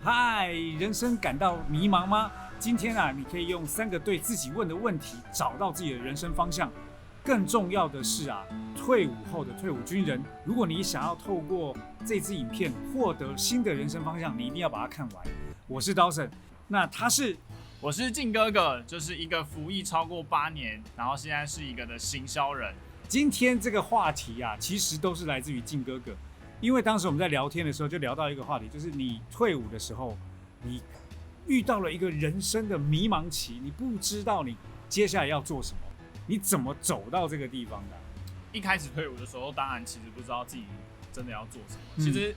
嗨，人生感到迷茫吗？今天啊，你可以用3个对自己问的问题，找到自己的人生方向。更重要的是啊，退伍后的退伍军人，如果你想要透过这支影片获得新的人生方向，你一定要把它看完。我是Dawson，那我是靖哥哥，就是一个服役超过8年，然后现在是一个的行销人。今天这个话题啊，其实都是来自于靖哥哥。因为当时我们在聊天的时候，就聊到一个话题，就是你退伍的时候，你遇到了一个人生的迷茫期，你不知道你接下来要做什么，你怎么走到这个地方的？一开始退伍的时候，当然其实不知道自己真的要做什么。其实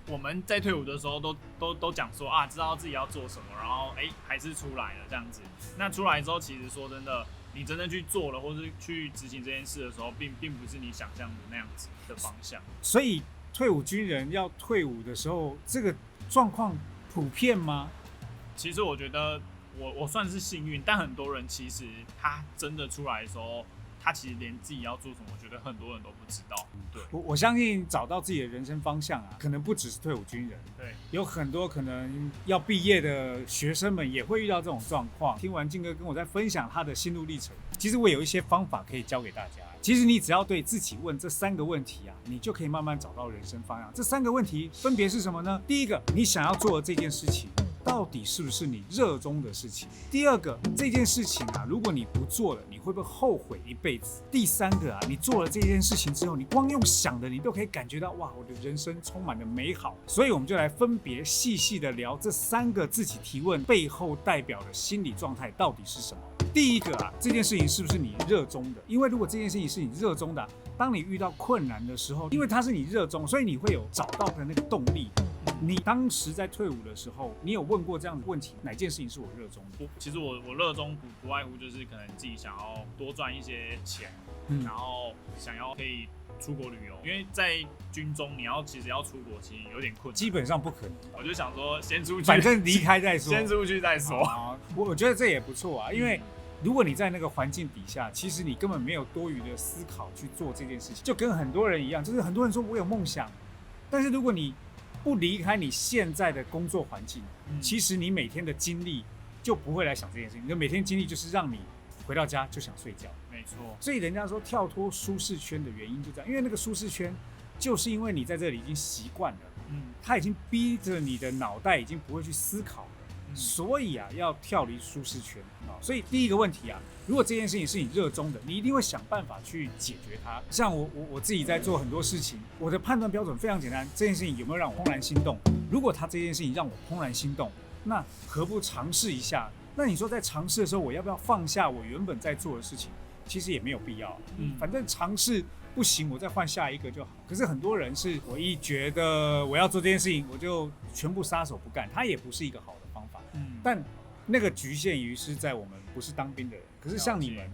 我们在退伍的时候都讲说啊，知道自己要做什么，然后还是出来了这样子。那出来之后，其实说真的，你真正去做了，或是去执行这件事的时候，并不是你想象的那样子的方向。所以退伍军人要退伍的时候，这个状况普遍吗？其实我觉得我算是幸运，但很多人其实他真的出来的时候，他其实连自己要做什么，我觉得很多人都不知道。对，我相信找到自己的人生方向啊，可能不只是退伍军人，对，有很多可能要毕业的学生们也会遇到这种状况。听完靖哥跟我在分享他的心路历程，其实我有一些方法可以教给大家。其实你只要对自己问这3个问题啊，你就可以慢慢找到人生方向。这3个问题分别是什么呢？第一个，你想要做的这件事情到底是不是你热衷的事情？第二个，这件事情啊，如果你不做了，你会不会后悔一辈子？第3个啊，你做了这件事情之后，你光用想的，你都可以感觉到哇，我的人生充满了美好。所以我们就来分别细细的聊这3个自己提问背后代表的心理状态到底是什么。第一个啊，这件事情是不是你热衷的？因为如果这件事情是你热衷的啊，当你遇到困难的时候，因为它是你热衷，所以你会有找到的那个动力。你当时在退伍的时候，你有问过这样的问题，哪件事情是我热衷的？其实我热衷不外乎就是可能自己想要多赚一些钱，然后想要可以出国旅游，因为在军中其实要出国其实有点困难，基本上不可能。我就想说先出去，反正离开再说，先出去再说。我觉得这也不错啊，因为如果你在那个环境底下，其实你根本没有多余的思考去做这件事情，就跟很多人一样，就是很多人说我有梦想，但是如果你不离开你现在的工作环境，其实你每天的精力就不会来想这件事情，你的每天精力就是让你回到家就想睡觉。没错，所以人家说跳脱舒适圈的原因就这样，因为那个舒适圈就是因为你在这里已经习惯了，它已经逼着你的脑袋已经不会去思考了。所以啊，要跳离舒适圈啊。所以第一个问题啊，如果这件事情是你热衷的，你一定会想办法去解决它。像我自己在做很多事情，我的判断标准非常简单，这件事情有没有让我怦然心动？如果他这件事情让我怦然心动，那何不尝试一下？那你说在尝试的时候，我要不要放下我原本在做的事情？其实也没有必要，反正尝试不行，我再换下一个就好。可是很多人是我一觉得我要做这件事情，我就全部撒手不干，它也不是一个好的方法。但那个局限于是在我们不是当兵的人，可是像你们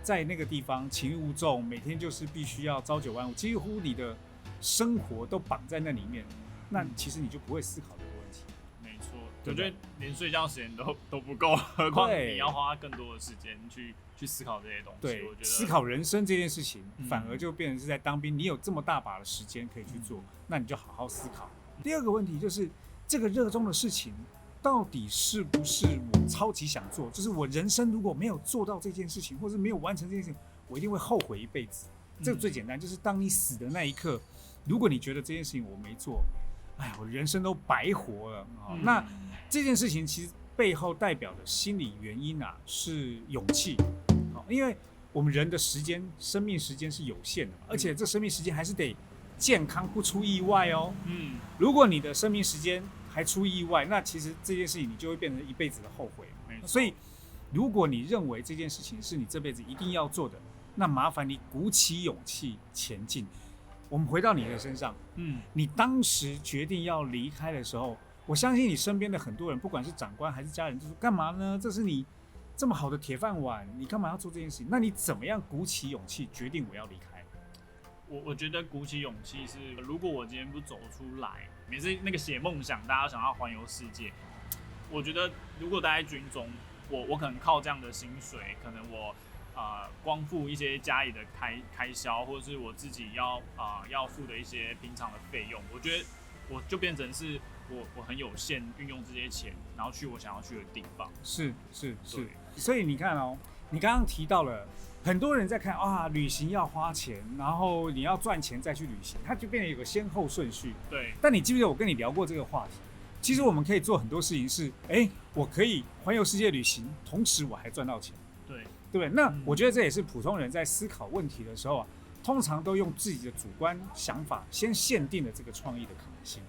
在那个地方勤务重，每天就是必须要朝9晚5，几乎你的生活都绑在那里面，那其实你就不会思考这个问题。没错，我觉得连睡觉时间都不够，何况你要花更多的时间去思考这些东西。对，我觉得思考人生这件事情，反而就变成是在当兵，你有这么大把的时间可以去做，那你就好好思考。第二个问题就是这个热衷的事情，到底是不是我超级想做？就是我人生如果没有做到这件事情，或是没有完成这件事情，我一定会后悔一辈子。这个最简单，就是当你死的那一刻，如果你觉得这件事情我没做，哎，我人生都白活了。那这件事情其实背后代表的心理原因啊，是勇气。因为我们人的生命时间是有限的，而且这生命时间还是得健康不出意外哦。如果你的生命时间还出意外，那其实这件事情你就会变成一辈子的后悔。所以，如果你认为这件事情是你这辈子一定要做的，那麻烦你鼓起勇气前进。我们回到你的身上，你当时决定要离开的时候，我相信你身边的很多人，不管是长官还是家人，就说干嘛呢？这是你这么好的铁饭碗，你干嘛要做这件事情？那你怎么样鼓起勇气决定我要离开？我觉得鼓起勇气是，如果我今天不走出来，每次那个写梦想，大家想要环游世界，我觉得如果待在军中，我可能靠这样的薪水，可能我光付一些家里的开销，或者是我自己要付的一些平常的费用，我觉得我就变成是我很有限运用这些钱，然后去我想要去的地方。是，对，所以你看哦，你刚刚提到了很多人在看啊，旅行要花钱，然后你要赚钱再去旅行，它就变成有个先后顺序。对，但你记不记得我跟你聊过这个话题？其实我们可以做很多事情是，我可以环游世界旅行，同时我还赚到钱，对，对不对？那我觉得这也是普通人在思考问题的时候啊，通常都用自己的主观想法先限定了这个创意的可能性。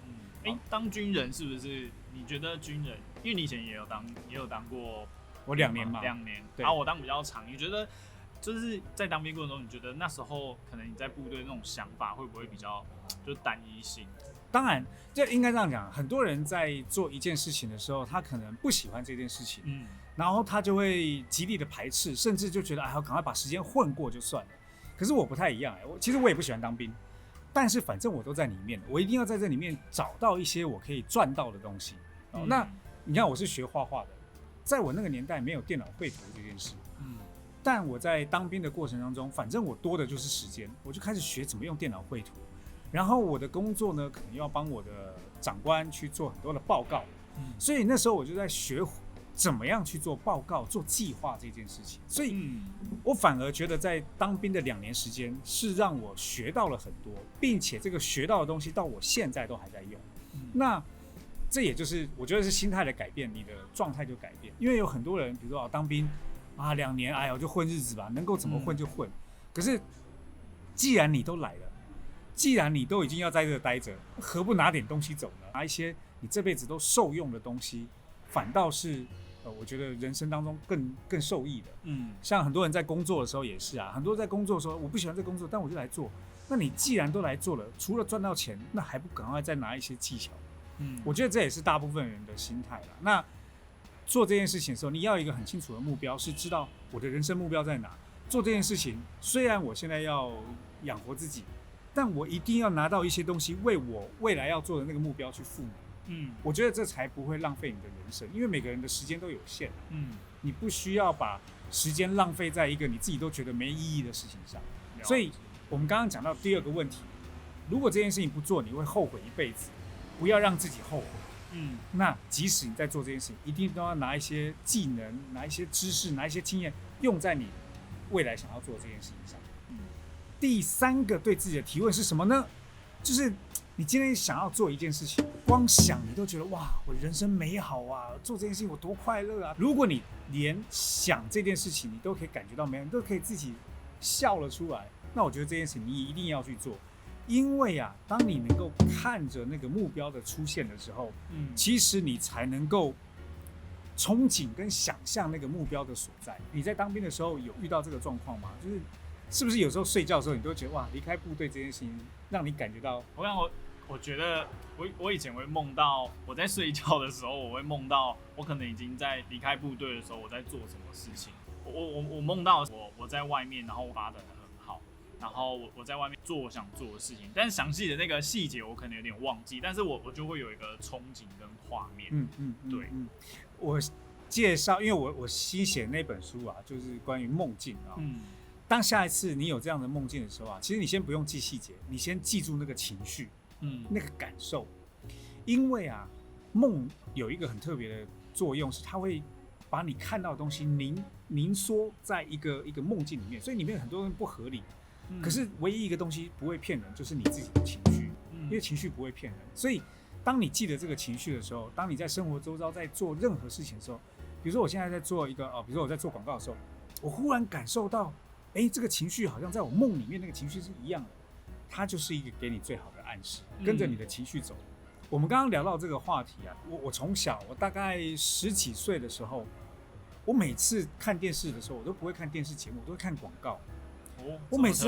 当军人是不是？你觉得军人，因为你以前也有当过，我2年嘛，2年，对，然后我当比较长。你觉得就是在当兵过程中，你觉得那时候可能你在部队那种想法会不会比较就单一性？当然，这应该这样讲。很多人在做一件事情的时候，他可能不喜欢这件事情，然后他就会极力的排斥，甚至就觉得要赶快把时间混过就算了。可是我不太一样，其实我也不喜欢当兵，但是反正我都在里面，我一定要在这里面找到一些我可以赚到的东西。那你看，我是学画画的，在我那个年代没有电脑绘图这件事，但我在当兵的过程当中，反正我多的就是时间，我就开始学怎么用电脑绘图。然后我的工作呢，可能要帮我的长官去做很多的报告，所以那时候我就在学怎么样去做报告、做计划这件事情。所以，我反而觉得在当兵的2年时间是让我学到了很多，并且这个学到的东西到我现在都还在用。那这也就是我觉得是心态的改变，你的状态就改变。因为有很多人，比如说当兵啊2年，哎呀我就混日子吧，能够怎么混就混。可是既然你都来了，既然你都已经要在这待着，何不拿点东西走呢？拿一些你这辈子都受用的东西，反倒是我觉得人生当中更受益的。像很多人在工作的时候也是啊，很多人在工作的时候，我不喜欢这工作，但我就来做。那你既然都来做了，除了赚到钱，那还不赶快再拿一些技巧？我觉得这也是大部分人的心态啦。那做这件事情的时候，你要有一个很清楚的目标，是知道我的人生目标在哪。做这件事情，虽然我现在要养活自己，但我一定要拿到一些东西，为我未来要做的那个目标去赋能。我觉得这才不会浪费你的人生，因为每个人的时间都有限。你不需要把时间浪费在一个你自己都觉得没意义的事情上。所以，我们刚刚讲到第二个问题，如果这件事情不做，你会后悔一辈子。不要让自己后悔。那即使你在做这件事情，一定都要拿一些技能、拿一些知识、拿一些经验，用在你未来想要做的这件事情上。第3个对自己的提问是什么呢？就是你今天想要做一件事情，光想你都觉得哇，我人生美好啊，做这件事情我多快乐啊！如果你连想这件事情你都可以感觉到美好，你都可以自己笑了出来，那我觉得这件事情你一定要去做。因为啊，当你能够看着那个目标的出现的时候，其实你才能够憧憬跟想象那个目标的所在。你在当兵的时候有遇到这个状况吗？就是是不是有时候睡觉的时候，你都会觉得哇，离开部队这件事情让你感觉到？我觉得我以前会梦到我在睡觉的时候，我会梦到我可能已经在离开部队的时候，我在做什么事情。我梦到我在外面，然后我发展得很好。然后我在外面做我想做的事情，但是详细的那个细节我可能有点忘记，但是我就会有一个憧憬跟画面。对。我介绍，因为我新写那本书啊，就是关于梦境啊。当下一次你有这样的梦境的时候啊，其实你先不用记细节，你先记住那个情绪，那个感受，因为啊，梦有一个很特别的作用，是它会把你看到的东西凝缩在一个梦境里面，所以里面很多人不合理。可是唯一一个东西不会骗人，就是你自己的情绪，因为情绪不会骗人。所以当你记得这个情绪的时候，当你在生活周遭在做任何事情的时候，比如说我现在在做一个比如说我在做广告的时候，我忽然感受到，这个情绪好像在我梦里面那个情绪是一样的，它就是一个给你最好的暗示，跟着你的情绪走。我们刚刚聊到这个话题啊，我从小，我大概10几岁的时候，我每次看电视的时候，我都不会看电视节目，我都会看广告。我每次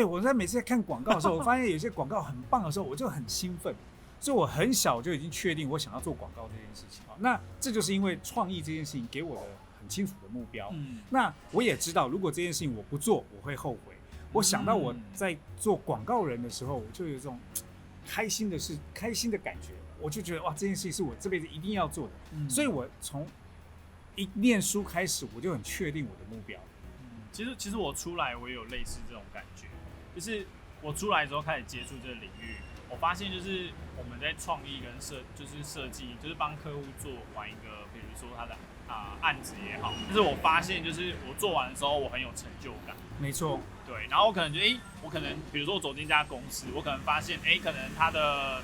我每次在看广告的时候，我发现有些广告很棒的时候，我就很兴奋，所以我很小就已经确定我想要做广告这件事情。那这就是因为创意这件事情给我的很清楚的目标。那我也知道，如果这件事情我不做，我会后悔。我想到我在做广告人的时候，我就有一种开心的感觉，我就觉得哇，这件事情是我这辈子一定要做的。所以我从一念书开始，我就很确定我的目标。其实我出来我也有类似这种感觉，就是我出来之后开始接触这个领域，我发现就是我们在创意跟设计，就是帮客户做完一个，比如说他的案子也好，就是我发现就是我做完的时候我很有成就感。没错，对，然后我可能我可能比如说我走进一家公司，我可能发现可能他的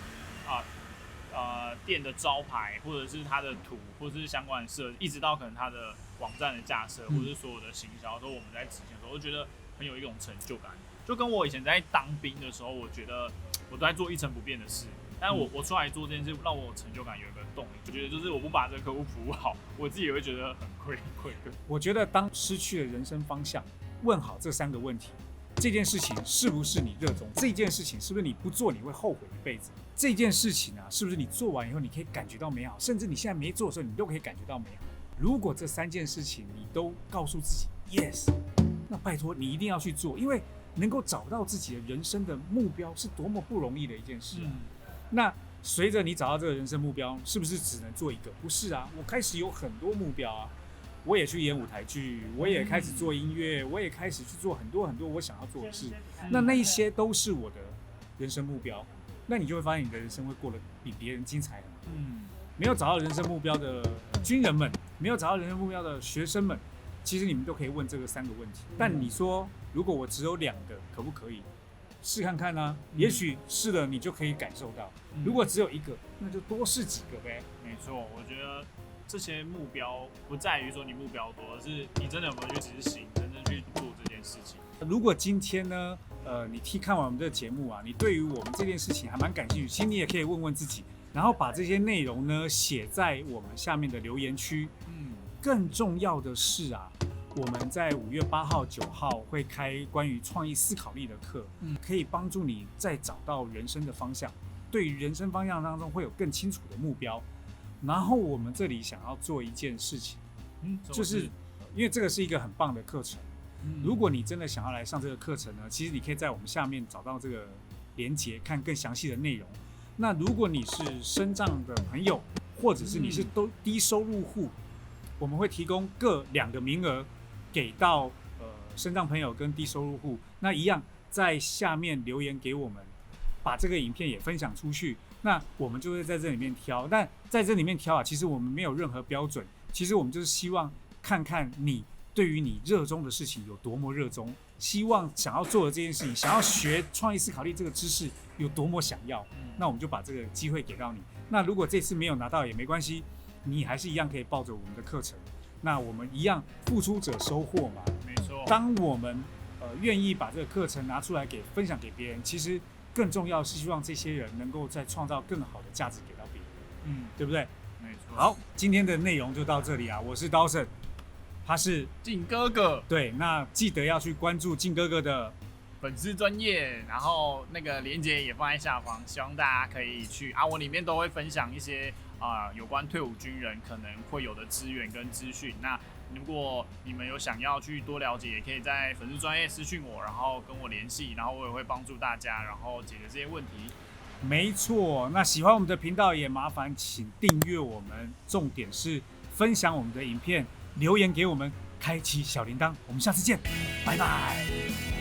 店的招牌，或者是它的图，或者是相关的设计，一直到可能它的网站的架设，或者是所有的行销，都我们在执行的时候，我觉得很有一种成就感。就跟我以前在当兵的时候，我觉得我都在做一成不变的事，但是我出来做这件事，让我有成就感，有一个动力。我觉得就是我不把这个客户服务好，我自己也会觉得很愧疚。我觉得当失去了人生方向，问好这3个问题。这件事情是不是你热衷？这件事情是不是你不做你会后悔一辈子？这件事情啊，是不是你做完以后你可以感觉到美好？甚至你现在没做的时候，你都可以感觉到美好。如果这3件事情你都告诉自己 yes， 那拜托你一定要去做，因为能够找到自己的人生的目标是多么不容易的一件事。那随着你找到这个人生目标，是不是只能做一个？不是啊，我开始有很多目标啊。我也去演舞台剧，我也开始做音乐，我也开始去做很多很多我想要做的事。那一些都是我的人生目标。那你就会发现你的人生会过得比别人精彩很多。没有找到人生目标的军人们，没有找到人生目标的学生们，其实你们都可以问这个3个问题。但你说，如果我只有2个，可不可以？试看看啊，也许试了你就可以感受到。如果只有1个，那就多试几个呗。没错，我觉得这些目标不在于说你目标多，而是你真的有没有去执行，真正去做这件事情。如果今天呢，你看完我们这个节目啊，你对于我们这件事情还蛮感兴趣，其实你也可以问问自己，然后把这些内容呢写在我们下面的留言区。更重要的是啊，我们在5月8号、9号会开关于创意思考力的课，可以帮助你再找到人生的方向，对于人生方向当中会有更清楚的目标。然后我们这里想要做一件事情，就是因为这个是一个很棒的课程。如果你真的想要来上这个课程呢，其实你可以在我们下面找到这个连结，看更详细的内容。那如果你是身障的朋友，或者是你是低收入户，我们会提供各2个名额给到身障朋友跟低收入户。那一样在下面留言给我们，把这个影片也分享出去。那我们就会在这里面挑，但在这里面挑啊，其实我们没有任何标准，其实我们就是希望看看你对于你热衷的事情有多么热衷，希望想要做的这件事情，想要学创意思考力这个知识有多么想要，那我们就把这个机会给到你。那如果这次没有拿到也没关系，你还是一样可以抱着我们的课程，那我们一样付出者收获嘛。没错。当我们愿意把这个课程拿出来分享给别人，其实更重要是希望这些人能够再创造更好的价值给到别人，对不对？没错。好，今天的内容就到这里啊，我是Dawson，他是靖哥哥。对，那记得要去关注靖哥哥的粉丝专页，然后那个连结也放在下方，希望大家可以去啊，我里面都会分享一些有关退伍军人可能会有的资源跟资讯。那如果你们有想要去多了解，也可以在粉丝专页私讯我，然后跟我联系，然后我也会帮助大家，然后解决这些问题。没错，那喜欢我们的频道也麻烦请订阅我们，重点是分享我们的影片，留言给我们，开启小铃铛，我们下次见，拜拜。